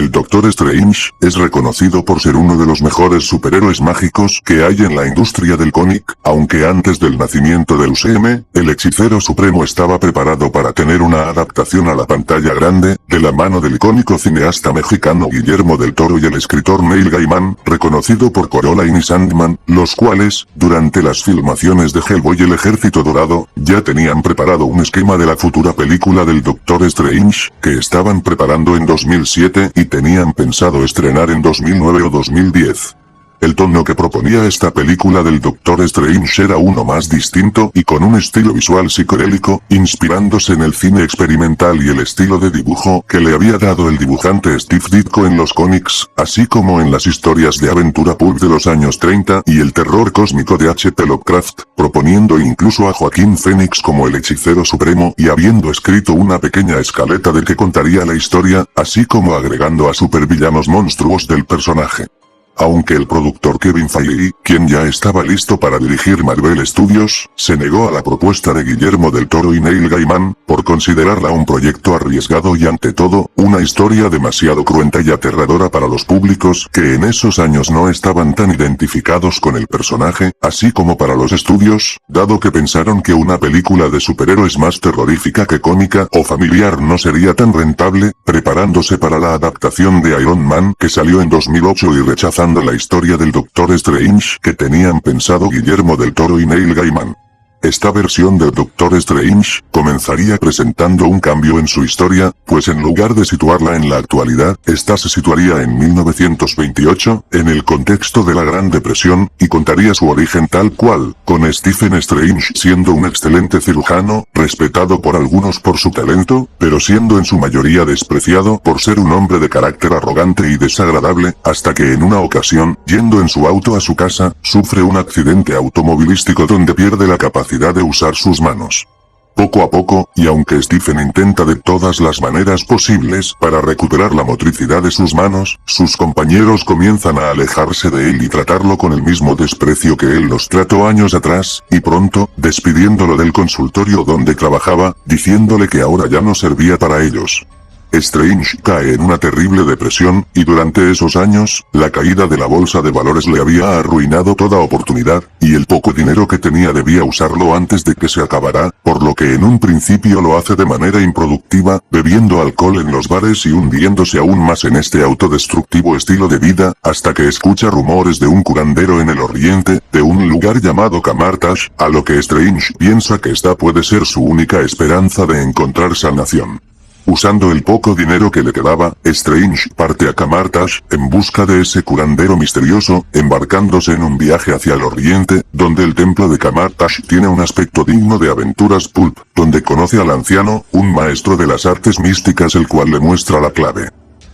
El Doctor Strange es reconocido por ser uno de los mejores superhéroes mágicos que hay en la industria del cómic, aunque antes del nacimiento del UCM, el Hechicero Supremo estaba preparado para tener una adaptación a la pantalla grande, de la mano del icónico cineasta mexicano Guillermo del Toro y el escritor Neil Gaiman, reconocido por Coraline y Sandman, los cuales, durante las filmaciones de Hellboy y el Ejército Dorado, ya tenían preparado un esquema de la futura película del Doctor Strange, que estaban preparando en 2007 y tenían pensado estrenar en 2009 o 2010. El tono que proponía esta película del Doctor Strange era uno más distinto y con un estilo visual psicodélico, inspirándose en el cine experimental y el estilo de dibujo que le había dado el dibujante Steve Ditko en los cómics, así como en las historias de aventura pulp de los años 30 y el terror cósmico de H.P. Lovecraft, proponiendo incluso a Joaquín Phoenix como el Hechicero Supremo y habiendo escrito una pequeña escaleta de que contaría la historia, así como agregando a supervillanos monstruos del personaje. Aunque el productor Kevin Feige, quien ya estaba listo para dirigir Marvel Studios, se negó a la propuesta de Guillermo del Toro y Neil Gaiman, por considerarla un proyecto arriesgado y ante todo, una historia demasiado cruenta y aterradora para los públicos que en esos años no estaban tan identificados con el personaje, así como para los estudios, dado que pensaron que una película de superhéroes más terrorífica que cómica o familiar no sería tan rentable, preparándose para la adaptación de Iron Man que salió en 2008 y rechazando la historia del Doctor Strange que tenían pensado Guillermo del Toro y Neil Gaiman. Esta versión del Doctor Strange comenzaría presentando un cambio en su historia, pues en lugar de situarla en la actualidad, esta se situaría en 1928, en el contexto de la Gran Depresión, y contaría su origen tal cual, con Stephen Strange siendo un excelente cirujano, respetado por algunos por su talento, pero siendo en su mayoría despreciado por ser un hombre de carácter arrogante y desagradable, hasta que en una ocasión, yendo en su auto a su casa, sufre un accidente automovilístico donde pierde la capacidad de usar sus manos. Poco a poco, y aunque Stephen intenta de todas las maneras posibles para recuperar la motricidad de sus manos, sus compañeros comienzan a alejarse de él y tratarlo con el mismo desprecio que él los trató años atrás, y pronto, despidiéndolo del consultorio donde trabajaba, diciéndole que ahora ya no servía para ellos. Strange cae en una terrible depresión, y durante esos años, la caída de la bolsa de valores le había arruinado toda oportunidad, y el poco dinero que tenía debía usarlo antes de que se acabara, por lo que en un principio lo hace de manera improductiva, bebiendo alcohol en los bares y hundiéndose aún más en este autodestructivo estilo de vida, hasta que escucha rumores de un curandero en el oriente, de un lugar llamado Camartash, a lo que Strange piensa que esta puede ser su única esperanza de encontrar sanación. Usando el poco dinero que le quedaba, Strange parte a Camartash en busca de ese curandero misterioso, embarcándose en un viaje hacia el oriente, donde el templo de Camartash tiene un aspecto digno de aventuras pulp, donde conoce al anciano, un maestro de las artes místicas el cual le muestra la clave.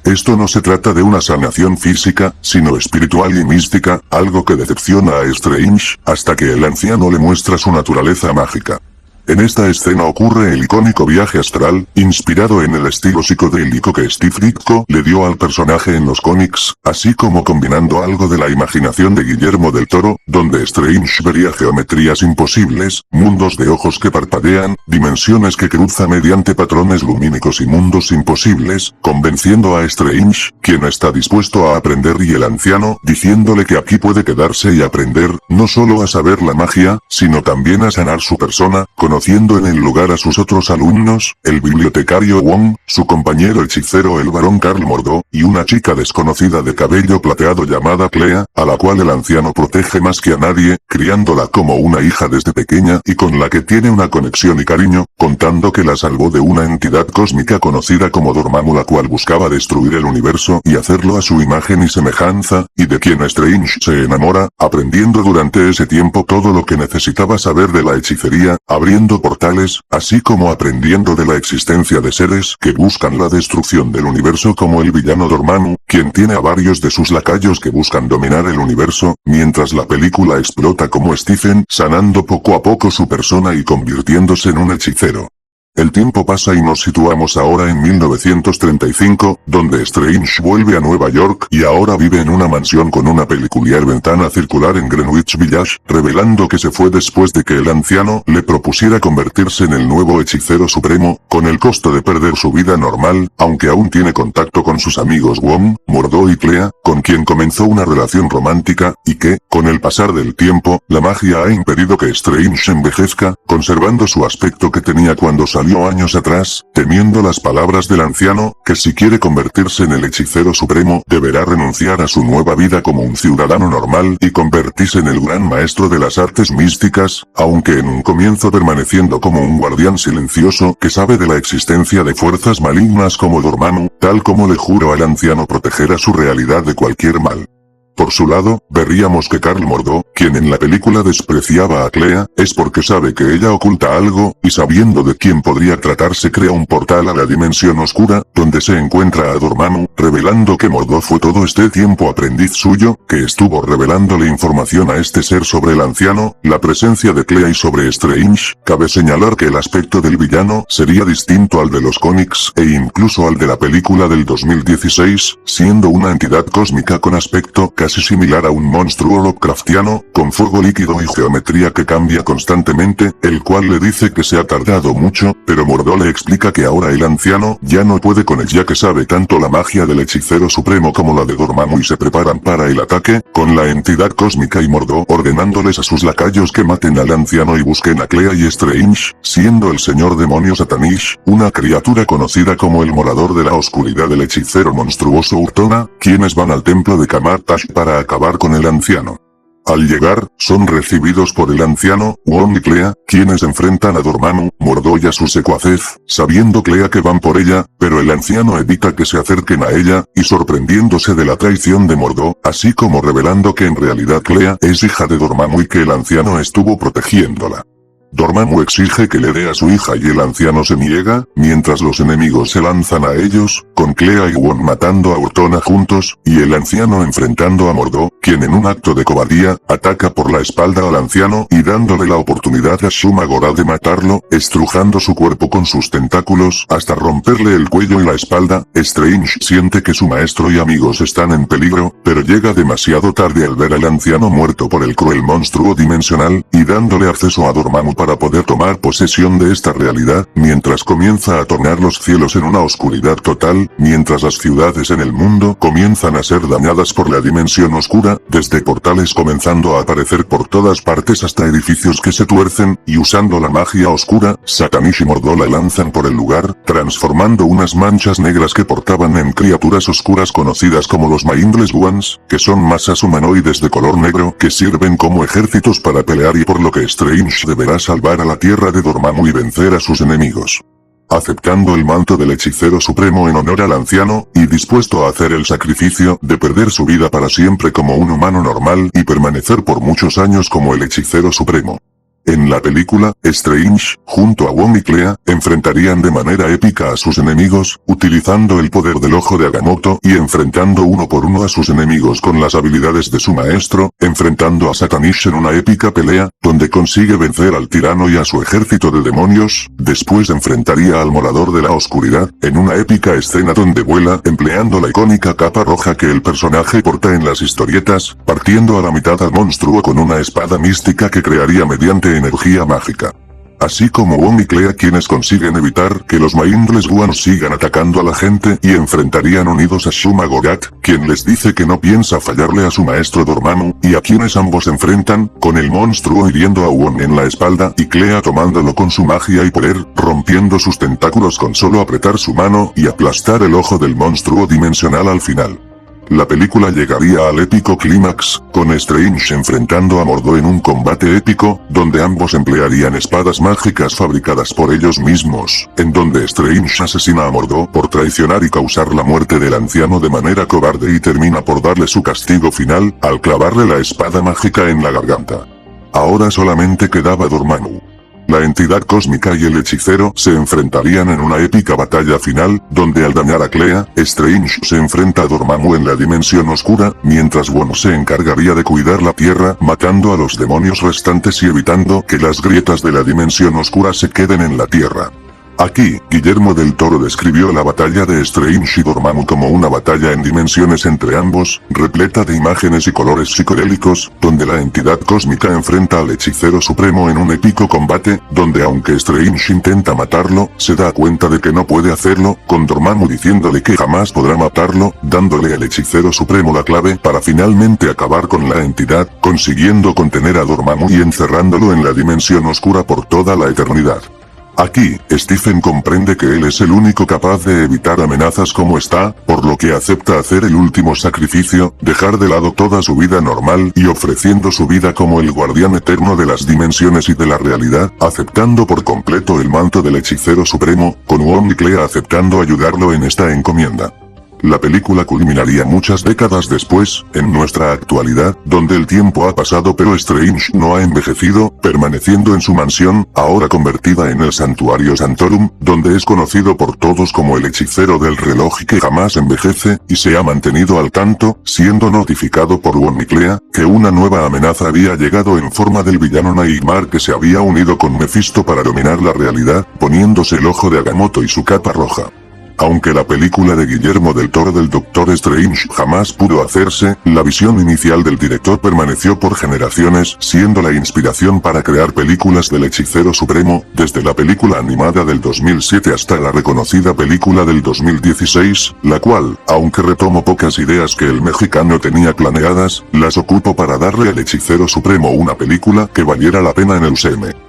Esto no se trata de una sanación física, sino espiritual y mística, algo que decepciona a Strange, hasta que el anciano le muestra su naturaleza mágica. En esta escena ocurre el icónico viaje astral, inspirado en el estilo psicodélico que Steve Ditko le dio al personaje en los cómics, así como combinando algo de la imaginación de Guillermo del Toro, donde Strange vería geometrías imposibles, mundos de ojos que parpadean, dimensiones que cruza mediante patrones lumínicos y mundos imposibles, convenciendo a Strange, quien está dispuesto a aprender y el anciano, diciéndole que aquí puede quedarse y aprender, no solo a saber la magia, sino también a sanar su persona, conociendo en el lugar a sus otros alumnos, el bibliotecario Wong, su compañero hechicero el barón Karl Mordo, y una chica desconocida de cabello plateado llamada Clea, a la cual el anciano protege más que a nadie, criándola como una hija desde pequeña y con la que tiene una conexión y cariño, contando que la salvó de una entidad cósmica conocida como Dormammu, la cual buscaba destruir el universo y hacerlo a su imagen y semejanza, y de quien Strange se enamora, aprendiendo durante ese tiempo todo lo que necesitaba saber de la hechicería, abriendo portales, así como aprendiendo de la existencia de seres que buscan la destrucción del universo como el villano Dormammu, quien tiene a varios de sus lacayos que buscan dominar el universo, mientras la película explota como Stephen, sanando poco a poco su persona y convirtiéndose en un hechicero. El tiempo pasa y nos situamos ahora en 1935, donde Strange vuelve a Nueva York y ahora vive en una mansión con una peculiar ventana circular en Greenwich Village, revelando que se fue después de que el anciano le propusiera convertirse en el nuevo hechicero supremo, con el costo de perder su vida normal, aunque aún tiene contacto con sus amigos Wong, Mordo y Clea, con quien comenzó una relación romántica, y que, con el pasar del tiempo, la magia ha impedido que Strange envejezca, conservando su aspecto que tenía cuando salió años atrás, temiendo las palabras del anciano, que si quiere convertirse en el hechicero supremo, deberá renunciar a su nueva vida como un ciudadano normal y convertirse en el gran maestro de las artes místicas, aunque en un comienzo permaneciendo como un guardián silencioso que sabe de la existencia de fuerzas malignas como Dormammu, tal como le juró al anciano proteger a su realidad de cualquier mal. Por su lado, veríamos que Carl Mordo, quien en la película despreciaba a Clea, es porque sabe que ella oculta algo, y sabiendo de quién podría tratarse crea un portal a la dimensión oscura, donde se encuentra a Dormammu, revelando que Mordo fue todo este tiempo aprendiz suyo, que estuvo revelándole información a este ser sobre el anciano, la presencia de Clea y sobre Strange. Cabe señalar que el aspecto del villano sería distinto al de los cómics e incluso al de la película del 2016, siendo una entidad cósmica con aspecto casi similar a un monstruo Lovecraftiano, con fuego líquido y geometría que cambia constantemente, el cual le dice que se ha tardado mucho, pero Mordo le explica que ahora el anciano ya no puede con él ya que sabe tanto la magia del hechicero supremo como la de Dormammu y se preparan para el ataque, con la entidad cósmica y Mordo ordenándoles a sus lacayos que maten al anciano y busquen a Clea y Strange, siendo el señor demonio Satanish, una criatura conocida como el morador de la oscuridad del hechicero monstruoso Urtona, quienes van al templo de Kamar-Taj para acabar con el anciano. Al llegar, son recibidos por el anciano, Wong y Clea, quienes enfrentan a Dormammu, Mordo y a sus secuaces, sabiendo Clea que van por ella, pero el anciano evita que se acerquen a ella, y sorprendiéndose de la traición de Mordo, así como revelando que en realidad Clea es hija de Dormammu y que el anciano estuvo protegiéndola. Dormammu exige que le dé a su hija y el anciano se niega, mientras los enemigos se lanzan a ellos, con Clea y Wong matando a Urtona juntos, y el anciano enfrentando a Mordo, quien en un acto de cobardía, ataca por la espalda al anciano y dándole la oportunidad a Shuma-Gorath de matarlo, estrujando su cuerpo con sus tentáculos hasta romperle el cuello y la espalda. Strange siente que su maestro y amigos están en peligro, pero llega demasiado tarde al ver al anciano muerto por el cruel monstruo dimensional, y dándole acceso a Dormammu para poder tomar posesión de esta realidad, mientras comienza a tornar los cielos en una oscuridad total, mientras las ciudades en el mundo comienzan a ser dañadas por la dimensión oscura, desde portales comenzando a aparecer por todas partes hasta edificios que se tuercen, y usando la magia oscura, Satanish y Mordo la lanzan por el lugar, transformando unas manchas negras que portaban en criaturas oscuras conocidas como los Mindless Ones, que son masas humanoides de color negro que sirven como ejércitos para pelear y por lo que Strange deberá salvar a la tierra de Dormammu y vencer a sus enemigos. Aceptando el manto del hechicero supremo en honor al anciano, y dispuesto a hacer el sacrificio de perder su vida para siempre como un humano normal y permanecer por muchos años como el hechicero supremo. En la película, Strange, junto a Wong y Clea, enfrentarían de manera épica a sus enemigos, utilizando el poder del ojo de Agamotto y enfrentando uno por uno a sus enemigos con las habilidades de su maestro, enfrentando a Satanish en una épica pelea, donde consigue vencer al tirano y a su ejército de demonios. Después enfrentaría al morador de la oscuridad, en una épica escena donde vuela empleando la icónica capa roja que el personaje porta en las historietas, partiendo a la mitad al monstruo con una espada mística que crearía mediante energía mágica. Así como Wong y Clea quienes consiguen evitar que los Mindless Ones sigan atacando a la gente y enfrentarían unidos a Shuma-Gorath, quien les dice que no piensa fallarle a su maestro Dormammu, y a quienes ambos enfrentan, con el monstruo hiriendo a Wong en la espalda y Clea tomándolo con su magia y poder, rompiendo sus tentáculos con solo apretar su mano y aplastar el ojo del monstruo dimensional al final. La película llegaría al épico clímax, con Strange enfrentando a Mordo en un combate épico, donde ambos emplearían espadas mágicas fabricadas por ellos mismos, en donde Strange asesina a Mordo por traicionar y causar la muerte del anciano de manera cobarde y termina por darle su castigo final, al clavarle la espada mágica en la garganta. Ahora solamente quedaba Dormammu. La entidad cósmica y el hechicero se enfrentarían en una épica batalla final, donde al dañar a Clea, Strange se enfrenta a Dormammu en la dimensión oscura, mientras Wong se encargaría de cuidar la tierra, matando a los demonios restantes y evitando que las grietas de la dimensión oscura se queden en la tierra. Aquí, Guillermo del Toro describió la batalla de Strange y Dormammu como una batalla en dimensiones entre ambos, repleta de imágenes y colores psicodélicos, donde la entidad cósmica enfrenta al hechicero supremo en un épico combate, donde aunque Strange intenta matarlo, se da cuenta de que no puede hacerlo, con Dormammu diciéndole que jamás podrá matarlo, dándole al hechicero supremo la clave para finalmente acabar con la entidad, consiguiendo contener a Dormammu y encerrándolo en la dimensión oscura por toda la eternidad. Aquí, Stephen comprende que él es el único capaz de evitar amenazas como esta, por lo que acepta hacer el último sacrificio, dejar de lado toda su vida normal y ofreciendo su vida como el guardián eterno de las dimensiones y de la realidad, aceptando por completo el manto del hechicero supremo, con Wong y Clea aceptando ayudarlo en esta encomienda. La película culminaría muchas décadas después, en nuestra actualidad, donde el tiempo ha pasado pero Strange no ha envejecido, permaneciendo en su mansión, ahora convertida en el Santuario Santorum, donde es conocido por todos como el hechicero del reloj que jamás envejece, y se ha mantenido al tanto, siendo notificado por Wong y Clea, que una nueva amenaza había llegado en forma del villano Nightmare que se había unido con Mephisto para dominar la realidad, poniéndose el ojo de Agamotto y su capa roja. Aunque la película de Guillermo del Toro del Doctor Strange jamás pudo hacerse, la visión inicial del director permaneció por generaciones, siendo la inspiración para crear películas del hechicero supremo, desde la película animada del 2007 hasta la reconocida película del 2016, la cual, aunque retomo pocas ideas que el mexicano tenía planeadas, las ocupo para darle al hechicero supremo una película que valiera la pena en el UCM.